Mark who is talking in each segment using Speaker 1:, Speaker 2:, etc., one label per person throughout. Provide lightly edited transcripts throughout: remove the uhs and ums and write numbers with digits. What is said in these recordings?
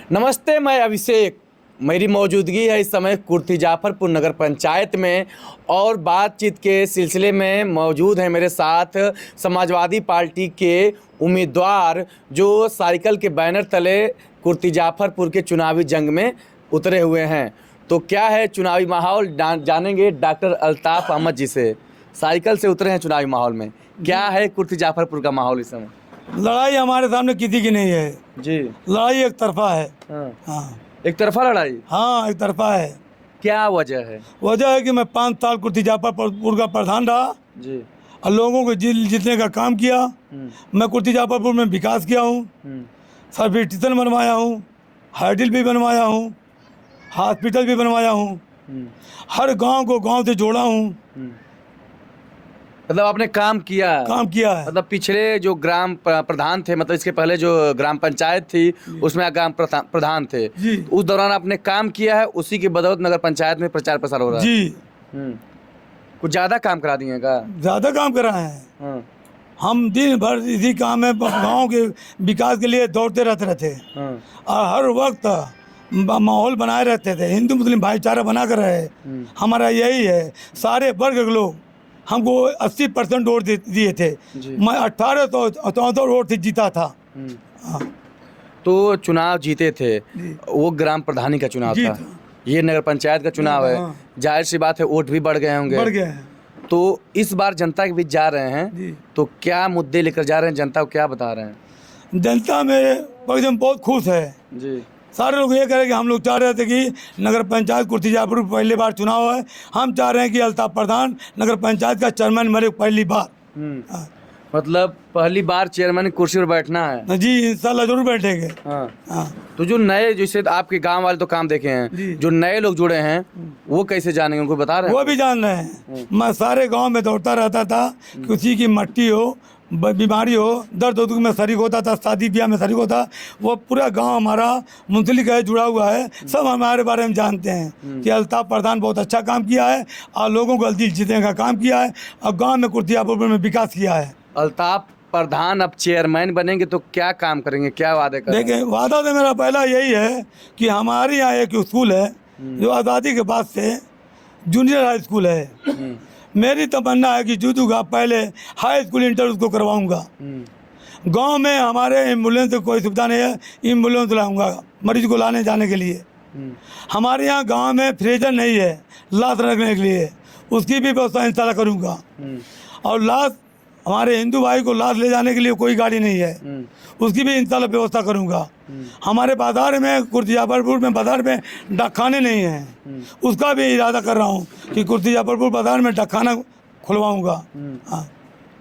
Speaker 1: नमस्ते, मैं अभिषेक। मेरी मौजूदगी है इस समय कुर्ती जाफरपुर नगर पंचायत में और बातचीत के सिलसिले में मौजूद हैं मेरे साथ समाजवादी पार्टी के उम्मीदवार जो साइकिल के बैनर तले कुर्ती जाफरपुर के चुनावी जंग में उतरे हुए हैं। तो क्या है चुनावी माहौल जानेंगे डॉक्टर अल्ताफ अहमद जी से। साइकिल से उतरे हैं चुनावी माहौल में, क्या है कुर्ती जाफरपुर का माहौल इस समय?
Speaker 2: लड़ाई हमारे सामने किसी की नहीं है
Speaker 1: जी,
Speaker 2: लड़ाई एक तरफा है।
Speaker 1: हाँ,
Speaker 2: हाँ
Speaker 1: एक तरफा लड़ाई।
Speaker 2: हाँ, एक तरफा है।
Speaker 1: क्या वजह है?
Speaker 2: वजह है कि मैं 5 साल कुर्ती जाफरपुर का प्रधान रहा
Speaker 1: जी,
Speaker 2: और लोगों को जीतने का काम किया। मैं कुर्ती जाफरपुर में विकास किया हूँ, सर्विस स्टेशन बनवाया हूँ, हाइडिल भी बनवाया हूँ, हॉस्पिटल भी बनवाया हूँ, हर गांव को गांव से जोड़ा हूँ।
Speaker 1: मतलब आपने काम किया है। मतलब पिछले जो ग्राम प्रधान थे, मतलब इसके पहले जो ग्राम पंचायत थी उसमें आप ग्राम प्रधान थे
Speaker 2: जी।
Speaker 1: उस दौरान आपने काम किया है, उसी की बदौलत नगर पंचायत में प्रचार प्रसार हो रहा है
Speaker 2: जी।
Speaker 1: कुछ ज्यादा काम करा दिए का?
Speaker 2: ज़्यादा काम कराए हैं। हम दिन भर इसी काम में गांव के विकास के लिए दौड़ते रहते हैं और हर वक्त माहौल बनाए रहते थे। हिंदू मुस्लिम भाईचारा बना कर रहे। हमारा यही है। सारे वर्ग के लोग हमको 80% वोट दिए थे। मैं 1874 वोट से जीता था। हाँ।
Speaker 1: तो चुनाव जीते थे, वो ग्राम प्रधानी का चुनाव था, ये नगर पंचायत का चुनाव है। जाहिर सी बात है वोट भी बढ़ गए होंगे।
Speaker 2: बढ़ गए हैं।
Speaker 1: तो इस बार जनता के बीच जा रहे हैं, तो क्या मुद्दे लेकर जा रहे हैं, जनता को क्या बता रहे हैं?
Speaker 2: जनता मेरे एकदम बहुत खुश है
Speaker 1: जी।
Speaker 2: सारे लोग ये कह रहे हैं कि हम लोग चाह रहे थे कि नगर पंचायत कुर्ती जाफरपुर पहली बार चुनाव है, हम चाह रहे हैं कि अल्ताफ प्रधान नगर पंचायत का चेयरमैन बने पहली बार।
Speaker 1: मतलब पहली बार चेयरमैन की कुर्सी पर बैठना है?
Speaker 2: जी, इंशाल्लाह जरूर बैठेंगे।
Speaker 1: हाँ। तो जो नए, जैसे आपके गांव वाले तो काम देखे हैं, जो नए लोग जुड़े हैं वो कैसे जानेंगे, उनको बता रहे हैं?
Speaker 2: वो भी जान रहे हैं। मैं सारे गांव में दौड़ता रहता था, किसी की मट्टी हो, बीमारी हो, दर्द उर्द में शरीक होता था, शादी ब्याह में शरीक होता। वो पूरा गांव हमारा मुंसलिक है, जुड़ा हुआ है, सब हमारे बारे में जानते हैं कि अल्ताफ प्रधान बहुत अच्छा काम किया है और लोगों को दिल जीतने का काम किया है और गाँव में कुर्ती जाफरपुर में विकास किया है।
Speaker 1: अल्ताफ प्रधान अब चेयरमैन बनेंगे तो क्या काम करेंगे, क्या वादे करेंगे?
Speaker 2: देखिए, वादा तो मेरा पहला यही है कि हमारे यहाँ एक स्कूल है जो आज़ादी के बाद से जूनियर हाई स्कूल है। मेरी तमन्ना है कि जूतू का पहले हाई स्कूल इंटर उसको करवाऊंगा। गांव में हमारे एम्बुलेंस की कोई सुविधा नहीं है, एम्बुलेंस लाऊंगा मरीज को लाने जाने के लिए। हमारे यहाँ गांव में फ्रीजर नहीं है लाश रखने के लिए, उसकी भी व्यवस्था इंशाल्लाह करूँगा। और लाश, हमारे हिंदू भाई को लाश ले जाने के लिए कोई गाड़ी नहीं है, उसकी भी इंशाल्लाह व्यवस्था करूँगा। हमारे बाजार में, कुर्ती जाफरपुर में बाजार में डाकखाने नहीं हैं, उसका भी इरादा कर रहा हूँ कि कुर्ती जाफरपुर बाजार में डाकखाना खुलवाऊँगा। हाँ।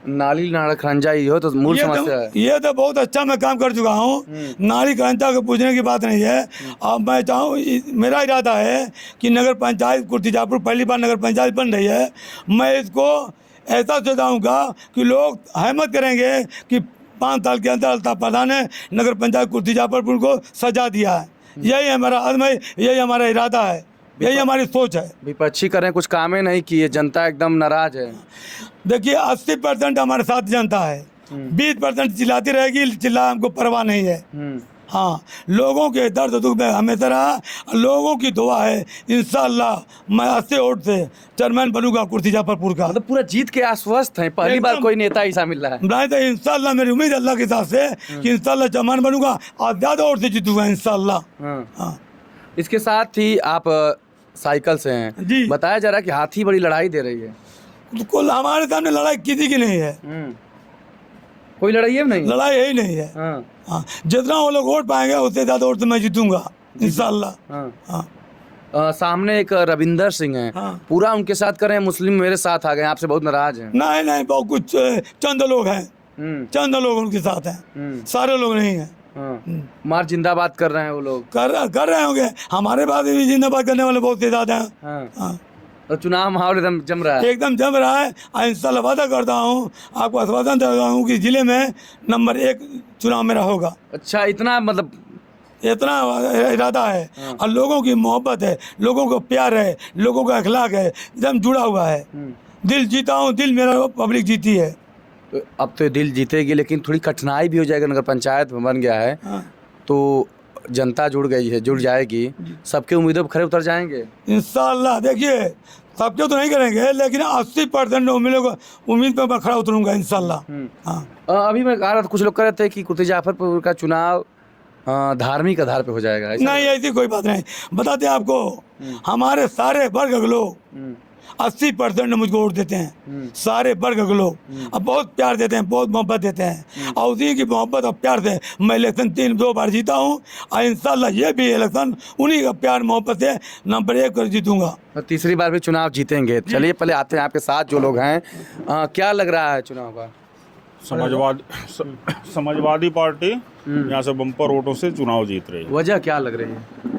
Speaker 1: नाली नाड़ा खंजा ही हो तो मूल समस्या है।
Speaker 2: ये तो बहुत अच्छा मैं काम कर चुका हूँ। नाली खंजा को पूछने की बात नहीं है। अब मैं चाहूँ, मेरा इरादा है कि नगर पंचायत कुर्ती जाफरपुर पहली बार नगर पंचायत बन रही है, मैं इसको ऐसा सजाऊँगा कि लोग हिम्मत करेंगे कि 5 साल के अंदर अल्ताफ प्रधान ने नगर पंचायत कुर्ती जाफरपुर को सजा दिया है। यही हमारा अज़्म है, यही हमारा इरादा है, यही हमारी सोच है।
Speaker 1: विपक्षी करें कुछ काम ही नहीं किए, जनता एकदम नाराज है।
Speaker 2: देखिए, 80% हमारे साथ जनता है, 20% चिल्लाती रहेगी, चिल्ला हमको परवाह नहीं है। हाँ, लोगों के दर्द दुख में हमेशा रहा, लोगों की दुआ है, इंशाल्लाह मैं 80 वोट से चेयरमैन बनूंगा कुर्ती जाफरपुर का।
Speaker 1: मतलब पूरा जीत के आश्वस्त हैं, पहली बार कोई नेता ऐसा मिल रहा है।
Speaker 2: नहीं तो इंशाल्लाह मेरी उम्मीद अल्लाह के साथ से कि इंशाल्लाह चेयरमैन बनूंगा और ज़्यादा वोट से जीतूंगा इंशाल्लाह। हाँ।
Speaker 1: इसके साथ ही आप साइकिल से हैं
Speaker 2: जी।
Speaker 1: बताया जा रहा है कि हाथी बड़ी लड़ाई दे रही है।
Speaker 2: कुल हमारे सामने लड़ाई किसी की नहीं है,
Speaker 1: कोई लड़ाई है नहीं,
Speaker 2: लड़ाई यही नहीं है। हाँ, जितना वो लोग वोट पाएंगे उससे ज़्यादा वोट से मैं जीतूंगा इंशाल्लाह। हाँ।
Speaker 1: सामने एक रविंदर सिंह हैं। पूरा उनके साथ करें, मुस्लिम मेरे साथ आ गए, आपसे बहुत नाराज हैं।
Speaker 2: नहीं, बहुत कुछ चंद लोग हैं, चंद लोग उनके साथ हैं, सारे लोग नहीं हैं।
Speaker 1: मार जिंदाबाद कर रहे हैं वो लोग,
Speaker 2: कर रहे होंगे। हमारे पास भी जिंदाबाद करने वाले बहुत से ज़्यादा हैं।
Speaker 1: तो चुनाव माहौल एकदम जम रहा है,
Speaker 2: एकदम जम रहा है। इंशाल्लाह वादा करता हूँ, आपको आश्वासन देता हूँ कि जिले में नंबर 1 चुनाव मेरा होगा।
Speaker 1: अच्छा, इतना मतलब
Speaker 2: इतना इरादा है और लोगों की मोहब्बत है, लोगों को प्यार है, लोगों का अखलाक है, एकदम जुड़ा हुआ है। दिल जीता हूँ, दिल मेरा पब्लिक जीती है।
Speaker 1: तो अब तो दिल जीतेगी, लेकिन थोड़ी कठिनाई भी हो जाएगा, नगर पंचायत बन गया है तो जनता जुड़ गई है, जुड़ जाएगी, सबके उम्मीदों पर खरे उतर जाएंगे।
Speaker 2: इंशाल्लाह देखिए सबके तो नहीं करेंगे लेकिन 80% उम्मीद पर मैं खड़ा उतरूंगा इंशाल्लाह। हाँ
Speaker 1: अभी मैं कह रहा था, कुछ लोग कह रहे थे कि कुर्ती जाफरपुर का चुनाव धार्मिक आधार पे हो जाएगा।
Speaker 2: नहीं, ऐसी कोई बात नहीं। बताते हैं आपको, हमारे सारे वर्ग के लोग 80% मुझको वोट देते हैं, सारे वर्ग के लोग। अब बहुत प्यार देते हैं, बहुत मोहब्बत देते हैं, और उसी की मोहब्बत और प्यार से मैं इलेक्शन 2 बार जीता हूँ, और इंशाल्लाह ये भी इलेक्शन उन्हीं का प्यार मोहब्बत से नंबर 1 कर जीतूंगा।
Speaker 1: तो तीसरी बार भी चुनाव जीतेंगे। चलिए पहले आते हैं आपके साथ जो लोग हैं, क्या लग रहा है चुनाव का?
Speaker 3: समाजवादी पार्टी यहाँ से बम्पर वोटों से चुनाव जीत रही है।
Speaker 1: वजह क्या लग रही है?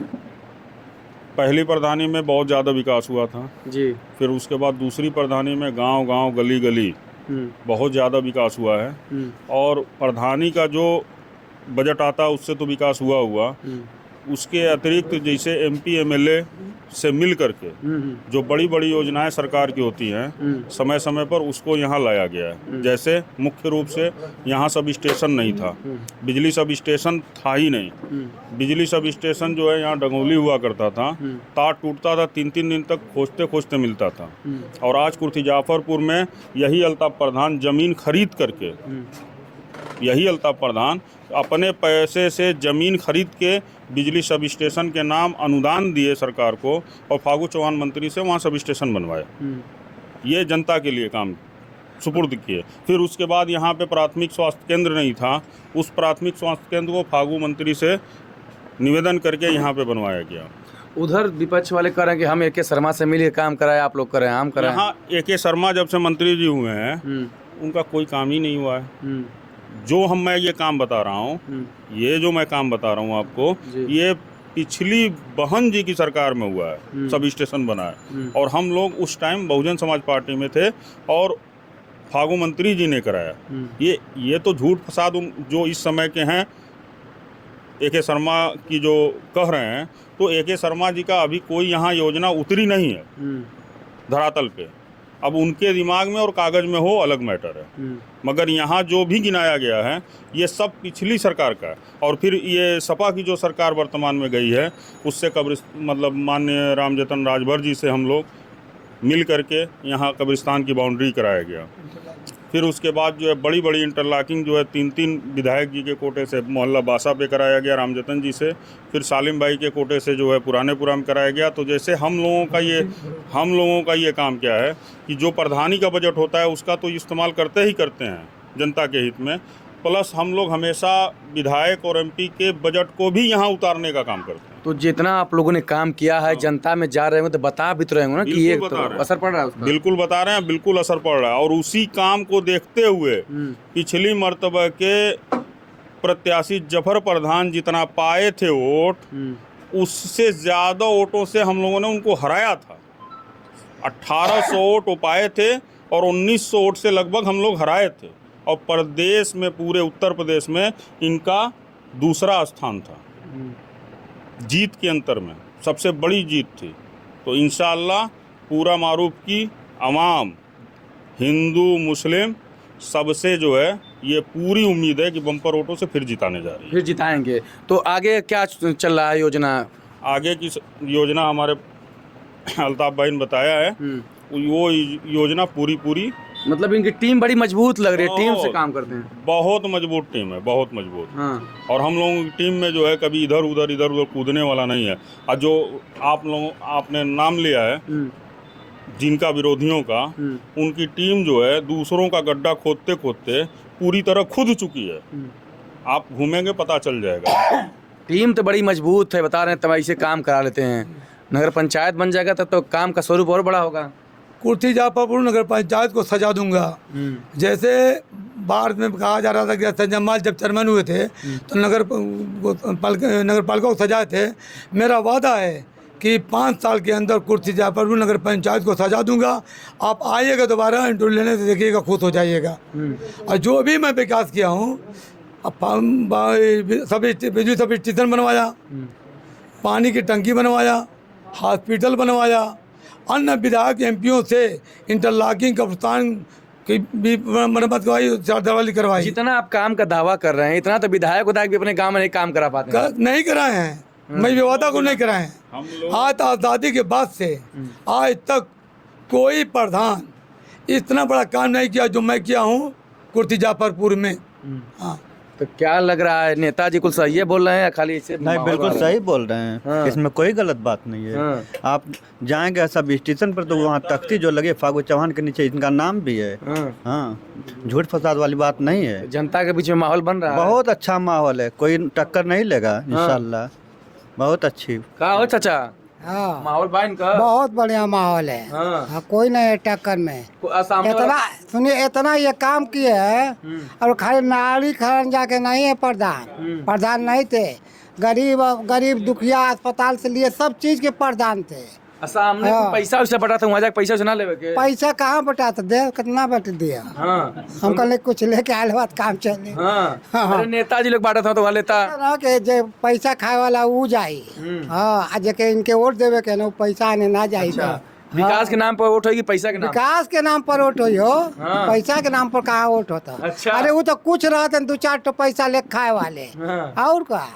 Speaker 3: पहली प्रधानी में बहुत ज़्यादा विकास हुआ था
Speaker 1: जी,
Speaker 3: फिर उसके बाद दूसरी प्रधानी में गांव गांव गली गली बहुत ज़्यादा विकास हुआ है। और प्रधानी का जो बजट आता है उससे तो विकास हुआ उसके अतिरिक्त जैसे एमपी एमएलए से मिल करके जो बड़ी बड़ी योजनाएं सरकार की होती हैं समय समय पर उसको यहाँ लाया गया है। जैसे मुख्य रूप से यहाँ सब स्टेशन नहीं था, बिजली सब स्टेशन था ही नहीं। बिजली सब स्टेशन जो है यहाँ डंगोली हुआ करता था, तार टूटता था, 3-3 दिन तक खोजते खोजते मिलता था। और आज कुर्ती जाफरपुर में यही अल्ताफ प्रधान ज़मीन खरीद करके, यही अल्ताफ प्रधान अपने पैसे से ज़मीन खरीद के बिजली सब स्टेशन के नाम अनुदान दिए सरकार को, और फागू चौहान मंत्री से वहाँ सब स्टेशन बनवाए। ये जनता के लिए काम सुपुर्द किए। फिर उसके बाद यहाँ पे प्राथमिक स्वास्थ्य केंद्र नहीं था, उस प्राथमिक स्वास्थ्य केंद्र को फागू मंत्री से निवेदन करके यहाँ पे बनवाया गया।
Speaker 1: उधर विपक्ष वाले कह रहे हैं कि हम AK शर्मा से मिलकर काम कराए, आप लोग करें, हम कराएं।
Speaker 3: यहाँ AK शर्मा जब से मंत्री जी हुए हैं उनका कोई काम ही नहीं हुआ है। जो मैं ये काम बता रहा हूँ, ये जो मैं काम बता रहा हूँ आपको, ये पिछली बहन जी की सरकार में हुआ है, सब स्टेशन बना है। और हम लोग उस टाइम बहुजन समाज पार्टी में थे और फागू मंत्री जी ने कराया। ये तो झूठ फसाद जो इस समय के हैं AK शर्मा की जो कह रहे हैं, तो AK शर्मा जी का अभी कोई यहाँ योजना उतरी नहीं है धरातल पे। अब उनके दिमाग में और कागज़ में हो अलग मैटर है, मगर यहाँ जो भी गिनाया गया है ये सब पिछली सरकार का है। और फिर ये सपा की जो सरकार वर्तमान में गई है उससे मतलब माननीय रामजतन राजभर जी से हम लोग मिल करके यहाँ कब्रिस्तान की बाउंड्री कराया गया। फिर उसके बाद जो है बड़ी बड़ी इंटरलॉकिंग जो है 3-3 विधायक जी के कोटे से मोहल्ला बासा पे कराया गया रामजतन जी से, फिर सालिम भाई के कोटे से जो है पुराने में कराया गया। तो जैसे हम लोगों का ये काम क्या है कि जो प्रधानी का बजट होता है उसका तो इस्तेमाल करते ही करते हैं जनता के हित में, प्लस हम लोग हमेशा विधायक और MP के बजट को भी यहाँ उतारने का काम करते हैं।
Speaker 1: तो जितना आप लोगों ने काम किया है जनता में जा रहे होंगे तो बता भी तो रहे होंगे ना कि ये तो असर पड़ रहा है उसका।
Speaker 3: बिल्कुल बता रहे हैं, बिल्कुल असर पड़ रहा है। और उसी काम को देखते हुए पिछली मर्तबा के प्रत्याशी जफर प्रधान जितना पाए थे वोट, उससे ज़्यादा वोटों से हम लोगों ने उनको हराया था। 1800 वोट वो पाए थे और 1900 वोट से लगभग हम लोग हराए थे। और प्रदेश में, पूरे उत्तर प्रदेश में इनका दूसरा स्थान था जीत के अंतर में, सबसे बड़ी जीत थी। तो इंशाअल्लाह पूरा मारूफ की अवाम, हिंदू मुस्लिम सबसे जो है ये पूरी उम्मीद है कि बम्पर वोटों से फिर जिताने जा रही है,
Speaker 1: फिर जिताएंगे। तो आगे क्या चल रहा है योजना?
Speaker 3: आगे की योजना हमारे अल्ताफ भाई ने बताया है, वो योजना पूरी
Speaker 1: मतलब इनकी टीम बड़ी मजबूत लग रही है, टीम से काम करते हैं।
Speaker 3: बहुत मजबूत टीम है, बहुत मजबूत।
Speaker 1: हाँ।
Speaker 3: और हम लोगों की टीम में जो है कभी इधर उधर कूदने वाला नहीं है। और जो आपने नाम लिया है जिनका विरोधियों का, उनकी टीम जो है दूसरों का गड्ढा खोदते खोदते पूरी तरह खुद चुकी है। आप घूमेंगे पता चल जाएगा।
Speaker 1: टीम तो बड़ी मजबूत है, बता रहे हैं, तबाही से काम करा लेते हैं। नगर पंचायत बन जाएगा तब तो काम का स्वरूप और बड़ा होगा।
Speaker 2: कुर्ती जाफरपुर नगर पंचायत को सजा दूंगा। जैसे बाहर में कहा जा रहा था कि संजय माल जब चेयरमैन हुए थे तो नगर पालिका को सजाए थे। मेरा वादा है कि 5 साल के अंदर कुर्ती जाफरपुर नगर पंचायत को सजा दूंगा। आप आइएगा दोबारा इंटरव्यू लेने से, देखिएगा, खुश हो जाइएगा। और जो भी मैं विकास किया हूँ, सब बिजली सब स्टेशन बनवाया, पानी की टंकी बनवाया, हॉस्पिटल बनवाया, अन्य विधायक MPओं से इंटरलॉकिंग कब्रिस्तान कि भी मरम्मत करवाई, चार दरवाली करवाई।
Speaker 1: जितना आप काम का दावा कर रहे हैं, इतना तो विधायक भी अपने गांव में नहीं काम करा पाते हैं।
Speaker 2: नहीं कराए हैं, मैं ये वादा को नहीं कराए हैं। आज आज़ादी के बाद से आज तक कोई प्रधान इतना बड़ा काम नहीं किया जो मैं किया हूँ कुर्ती जाफरपुर में। हाँ,
Speaker 1: तो क्या लग रहा है, नेताजी कुछ सही है बोल रहे हैं या खाली इसे
Speaker 4: नहीं, बिल्कुल सही बोल रहे हैं।
Speaker 1: हाँ।
Speaker 4: इसमें कोई गलत बात नहीं है।
Speaker 1: हाँ।
Speaker 4: आप जाएंगे सब स्टेशन पर तो वहाँ तख्ती जो लगे फागू चौहान के नीचे इनका नाम भी है।
Speaker 1: हाँ।
Speaker 4: हाँ, झूठ फसाद वाली बात नहीं है।
Speaker 1: जनता के बीच में माहौल बन रहा है।
Speaker 4: बहुत अच्छा माहौल है, कोई टक्कर नहीं लेगा इंशाल्लाह। बहुत अच्छी।
Speaker 1: कहा हो चाचा,
Speaker 5: हाँ,
Speaker 1: माहौल बा इनका?
Speaker 5: बहुत बढ़िया माहौल है।
Speaker 1: हाँ।
Speaker 5: हाँ, कोई नहीं है टक्कर में।
Speaker 1: सामने वाला-
Speaker 5: इतना सुनिए, इतना ये काम किए हैं और खाली नाली खरन जाके नहीं है प्रधान। प्रधान नहीं थे, गरीब दुखिया अस्पताल से लिए सब चीज के प्रधान थे।
Speaker 1: सामने
Speaker 5: हाँ।
Speaker 1: पैसा वैसा पटा था, वहाँ जाके पैसा सुना लेवे के।
Speaker 5: पैसा कहाँ बटाता, दे कितना बट दिया।
Speaker 1: हाँ।
Speaker 5: हम कहले कुछ लेके आए बात काम चले।
Speaker 1: हाँ।
Speaker 5: हाँ।
Speaker 1: अरे नेताजी लोग बांटा था तो वहाँ लेता।
Speaker 5: ना के जे पैसा खाए वाला ऊ जाई। हाँ, आ जेके इनके वोट देवे के ना ऊ पैसा आने ना जाई।
Speaker 1: अच्छा, विकास के नाम पर वोट होगी, पैसा के नाम?
Speaker 5: विकास के नाम पर वोट होई हो।
Speaker 1: हाँ।
Speaker 5: पैसा के नाम पर कहाँ वोट होता।
Speaker 1: अच्छा।
Speaker 5: अरे वो तो कुछ रहते 2-4 तो पैसा ले खाए वाले।
Speaker 1: हाँ।
Speaker 5: और का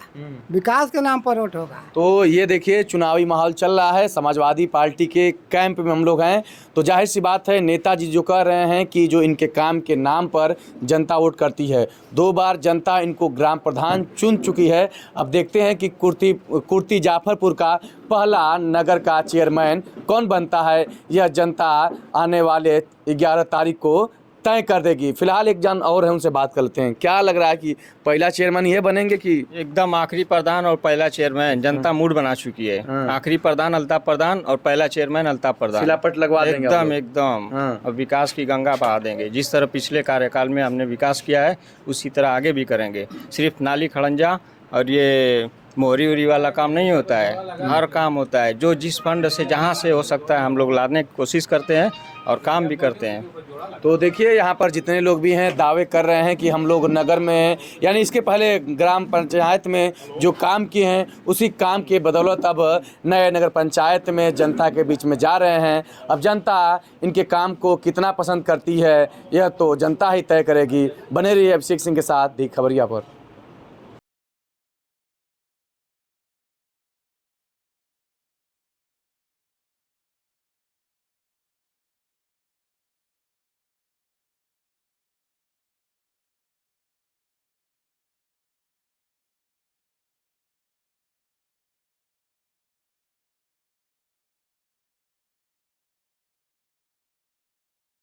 Speaker 5: विकास के नाम पर वोट होगा।
Speaker 1: तो ये देखिए, चुनावी माहौल चल रहा है, समाजवादी पार्टी के कैंप में हम लोग हैं। तो जाहिर सी बात है, नेताजी जो कह रहे हैं कि जो इनके काम के नाम पर जनता वोट करती है, 2 बार जनता इनको ग्राम प्रधान चुन चुकी है। अब देखते हैं कि कुर्ती जाफरपुर का पहला नगर का चेयरमैन कौन बनता है, यह जनता आने वाले 11 तारीख को तय कर देगी। फिलहाल एक जन और है, उनसे बात करते हैं। क्या लग रहा है कि पहला चेयरमैन ये बनेंगे कि?
Speaker 6: एकदम आखिरी प्रधान और पहला चेयरमैन जनता मूड बना चुकी है। आखिरी प्रधान अल्ताफ प्रधान और पहला चेयरमैन अल्ताफ प्रधान।
Speaker 1: शिलापट लगवा देंगे आप लोग?
Speaker 6: एकदम
Speaker 1: हाँ।
Speaker 6: और विकास की गंगा बहा देंगे। जिस तरह पिछले कार्यकाल में हमने विकास किया है उसी तरह आगे भी करेंगे। सिर्फ नाली खड़ंजा और ये मोहरी उरी वाला काम नहीं होता है, हर काम होता है। जो जिस फंड से जहाँ से हो सकता है हम लोग लाने की कोशिश करते हैं और काम भी करते हैं।
Speaker 1: तो देखिए, यहाँ पर जितने लोग भी हैं दावे कर रहे हैं कि हम लोग नगर में, यानी इसके पहले ग्राम पंचायत में जो काम किए हैं उसी काम के बदौलत अब नए नगर पंचायत में जनता के बीच में जा रहे हैं। अब जनता इनके काम को कितना पसंद करती है यह तो जनता ही तय करेगी। बने रहिए अभिषेक सिंह के साथ दी खबरिया पर।